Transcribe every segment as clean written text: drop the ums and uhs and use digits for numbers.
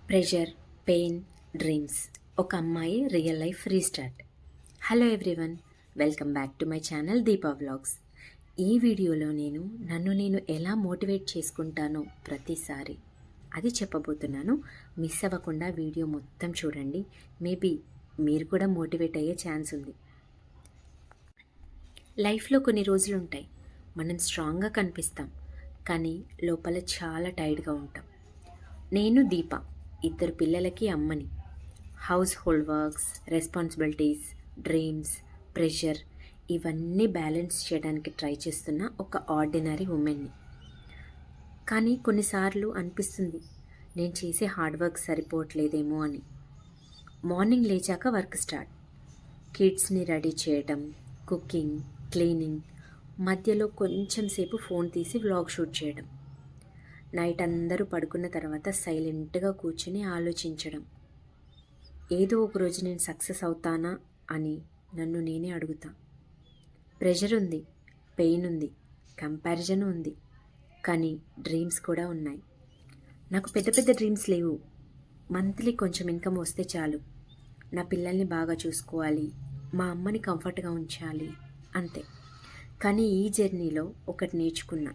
Pressure, pain, dreams. ఒక అమ్మాయి real life restart. Hello everyone, welcome back to my channel Deepa vlogs. ఈ వీడియోలో నన్ను నేను ఎలా మోటివేట్ చేసుకుంటానో ప్రతిసారి అది చెప్పబోతున్నాను. మిస్ అవ్వకుండా వీడియో మొత్తం చూడండి. మేబీ మీరు కూడా మోటివేట్ అయ్యే ఛాన్స్ ఉంది. లైఫ్లో కొన్ని రోజులు ఉంటాయి, మనం స్ట్రాంగ్గా కనిపిస్తాం, కానీ లోపల చాలా టైర్డ్గా ఉంటాం. నేను దీప, ఇద్దరు పిల్లలకి అమ్మని. House hold works, responsibilities, dreams, pressure ఇవన్నీ బ్యాలెన్స్ చేయడానికి ట్రై చేస్తున్న ఒక ఆర్డినరీ ఉమెన్ని. కానీ కొన్నిసార్లు అనిపిస్తుంది నేను చేసే హార్డ్ వర్క్ సరిపోవట్లేదేమో అని. మార్నింగ్ లేచాక వర్క్ స్టార్ట్, కిడ్స్ని రెడీ చేయడం, కుకింగ్, క్లీనింగ్, మధ్యలో కొంచెం సేపు ఫోన్ తీసి వ్లాగ్ షూట్ చేయడం. నైట్ అందరూ పడుకున్న తర్వాత సైలెంట్గా కూర్చుని ఆలోచించడం. ఏదో ఒక రోజు నేను సక్సెస్ అవుతానా అని నన్ను నేనే అడుగుతా. ప్రెషర్ ఉంది, పెయిన్ ఉంది, కంపారిజన్ ఉంది, కానీ డ్రీమ్స్ కూడా ఉన్నాయి. నాకు పెద్ద పెద్ద డ్రీమ్స్ లేవు. మంత్లీ కొంచెం ఇన్కమ్ వస్తే చాలు, నా పిల్లల్ని బాగా చూసుకోవాలి, మా అమ్మని కంఫర్ట్గా ఉంచాలి, అంతే. కానీ ఈ జర్నీలో ఒకటి నేర్చుకున్నా,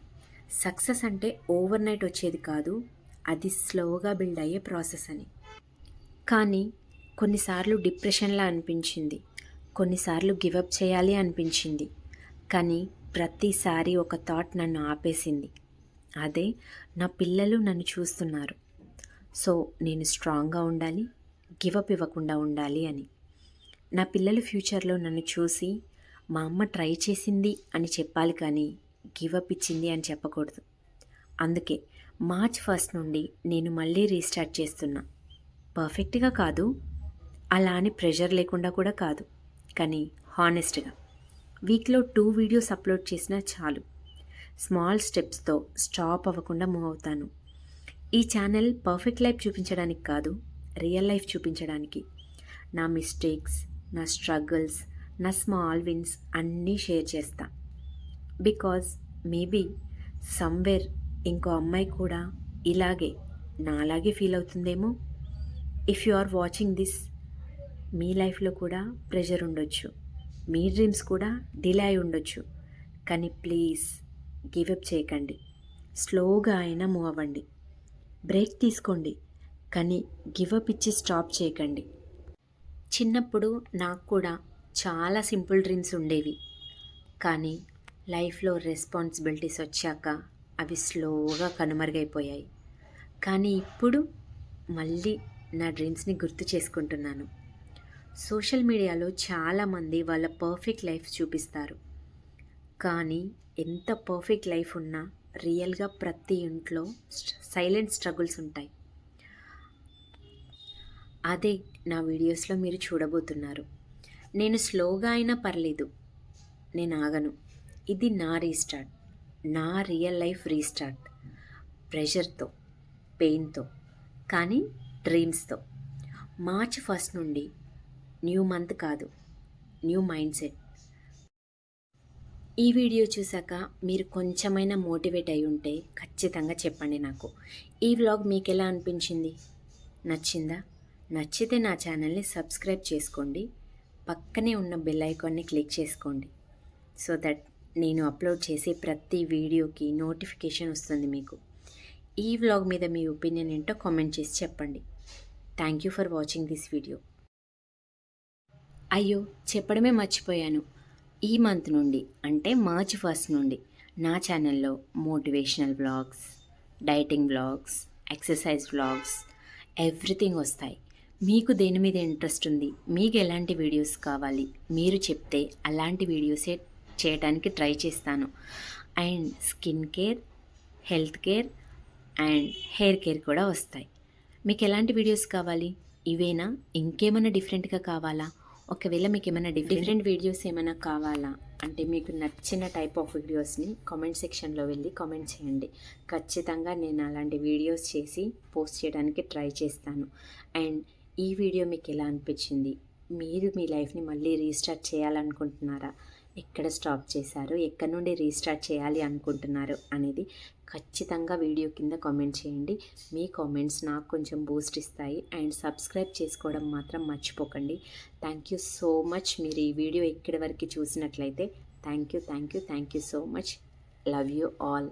సక్సెస్ అంటే ఓవర్ నైట్ వచ్చేది కాదు, అది స్లోగా బిల్డ్ అయ్యే ప్రాసెస్ అని. కానీ కొన్నిసార్లు డిప్రెషన్లా అనిపించింది, కొన్నిసార్లు గివప్ చేయాలి అనిపించింది. కానీ ప్రతిసారి ఒక థాట్ నన్ను ఆపేసింది. అదే, నా పిల్లలు నన్ను చూస్తున్నారు, సో నేను స్ట్రాంగ్గా ఉండాలి, గివప్ ఇవ్వకుండా ఉండాలి అని. నా పిల్లలు ఫ్యూచర్లో నన్ను చూసి మా అమ్మ ట్రై చేసింది అని చెప్పాలి, కానీ గివప్ ఇచ్చింది అని చెప్పకూడదు. అందుకే మార్చ్ 1 నుండి నేను మళ్ళీ రీస్టార్ట్ చేస్తున్నా. పర్ఫెక్ట్గా కాదు, అలా అని ప్రెషర్ లేకుండా కూడా కాదు, కానీ హానెస్ట్గా. వీక్లో 2 వీడియోస్ అప్లోడ్ చేసినా చాలు. స్మాల్ స్టెప్స్తో స్టాప్ అవ్వకుండా మూవ్ అవుతాను. ఈ ఛానల్ పర్ఫెక్ట్ లైఫ్ చూపించడానికి కాదు, రియల్ లైఫ్ చూపించడానికి. నా మిస్టేక్స్, నా స్ట్రగుల్స్, నా స్మాల్ విన్స్ అన్నీ షేర్ చేస్తా. బికాజ్ మేబీ సమ్వేర్ ఇంకో అమ్మాయి కూడా ఇలాగే నాలాగే ఫీల్ అవుతుందేమో. If you are watching this, మీ లైఫ్లో కూడా ప్రెషర్ ఉండొచ్చు, మీ డ్రీమ్స్ కూడా డిలే అయి ఉండొచ్చు, కానీ ప్లీజ్ గివప్ చేయకండి. స్లోగా అయినా మూవ్ అవ్వండి, బ్రేక్ తీసుకోండి, కానీ గివప్ ఇచ్చి స్టాప్ చేయకండి. చిన్నప్పుడు నాకు కూడా చాలా సింపుల్ డ్రీమ్స్ ఉండేవి, కానీ లైఫ్లో రెస్పాన్సిబిలిటీస్ వచ్చాక అవి స్లోగా కనుమరుగైపోయాయి. కానీ ఇప్పుడు మళ్ళీ నా డ్రీమ్స్ని గుర్తు చేసుకుంటున్నాను. సోషల్ మీడియాలో చాలామంది వాళ్ళ పర్ఫెక్ట్ లైఫ్ చూపిస్తారు, కానీ ఎంత పర్ఫెక్ట్ లైఫ్ ఉన్నా రియల్గా ప్రతి ఇంట్లో సైలెంట్ స్ట్రగుల్స్ ఉంటాయి. అదే నా వీడియోస్లో మీరు చూడబోతున్నారు. నేను స్లోగా అయినా పర్లేదు, నేను ఆగను. ఇది నా రీస్టార్ట్, నా రియల్ లైఫ్ రీస్టార్ట్. ప్రెషర్తో, పెయిన్తో, కానీ డ్రీమ్స్తో. మార్చ్ 1 నుండి న్యూ మంత్ కాదు, న్యూ మైండ్ సెట్. ఈ వీడియో చూసాక మీరు కొంచెమైనా మోటివేట్ అయి ఉంటే ఖచ్చితంగా చెప్పండి నాకు. ఈ వ్లాగ్ మీకు ఎలా అనిపించింది? నచ్చిందా? నచ్చితే నా ఛానల్ని సబ్స్క్రైబ్ చేసుకోండి, పక్కనే ఉన్న బెల్ ఐకాన్ని క్లిక్ చేసుకోండి, సో దట్ నేను అప్లోడ్ చేసే ప్రతి వీడియోకి నోటిఫికేషన్ వస్తుంది మీకు. ఈ వ్లాగ్ మీద మీ ఒపీనియన్ ఏంటో కామెంట్ చేసి చెప్పండి. Thank you for watching this video. అయ్యో, చెప్పడమే మర్చిపోయాను. ఈ మంత్ నుండి అంటే మార్చ్ 1 నుండి నా ఛానల్లో motivational vlogs, dieting vlogs, exercise vlogs, everything వస్తాయి. మీకు దేని మీద ఇంట్రెస్ట్ ఉంది, మీకు ఎలాంటి వీడియోస్ కావాలి, మీరు చెప్తే అలాంటి వీడియోసే చేయడానికి ట్రై చేస్తాను. And skin care, health care and hair care కూడా వస్తాయి. మీకు ఎలాంటి వీడియోస్ కావాలి? ఇవేనా, ఇంకేమైనా డిఫరెంట్గా కావాలా? ఒకవేళ మీకు ఏమైనా డిఫరెంట్ వీడియోస్ ఏమైనా కావాలా అంటే మీకు నచ్చిన టైప్ ఆఫ్ వీడియోస్ని కామెంట్ సెక్షన్లో వెళ్ళి కామెంట్ చేయండి. ఖచ్చితంగా నేను అలాంటి వీడియోస్ చేసి పోస్ట్ చేయడానికి ట్రై చేస్తాను. అండ్ ఈ వీడియో మీకు ఎలా అనిపించింది? మీరు మీ లైఫ్ని మళ్ళీ రీస్టార్ట్ చేయాలనుకుంటున్నారా? ఎక్కడ స్టాప్ చేశారు, ఎక్కడి నుండి రీస్టార్ట్ చేయాలి అనుకుంటున్నారు అనేది ఖచ్చితంగా వీడియో కింద కామెంట్ చేయండి. మీ కామెంట్స్ నాకు కొంచెం బూస్ట్ ఇస్తాయి. అండ్ సబ్స్క్రైబ్ చేసుకోవడం మాత్రం మర్చిపోకండి. Thank you so much. మీరు ఈ వీడియో ఇక్కడి వరకు చూసినట్లయితే thank you so much. Love you all.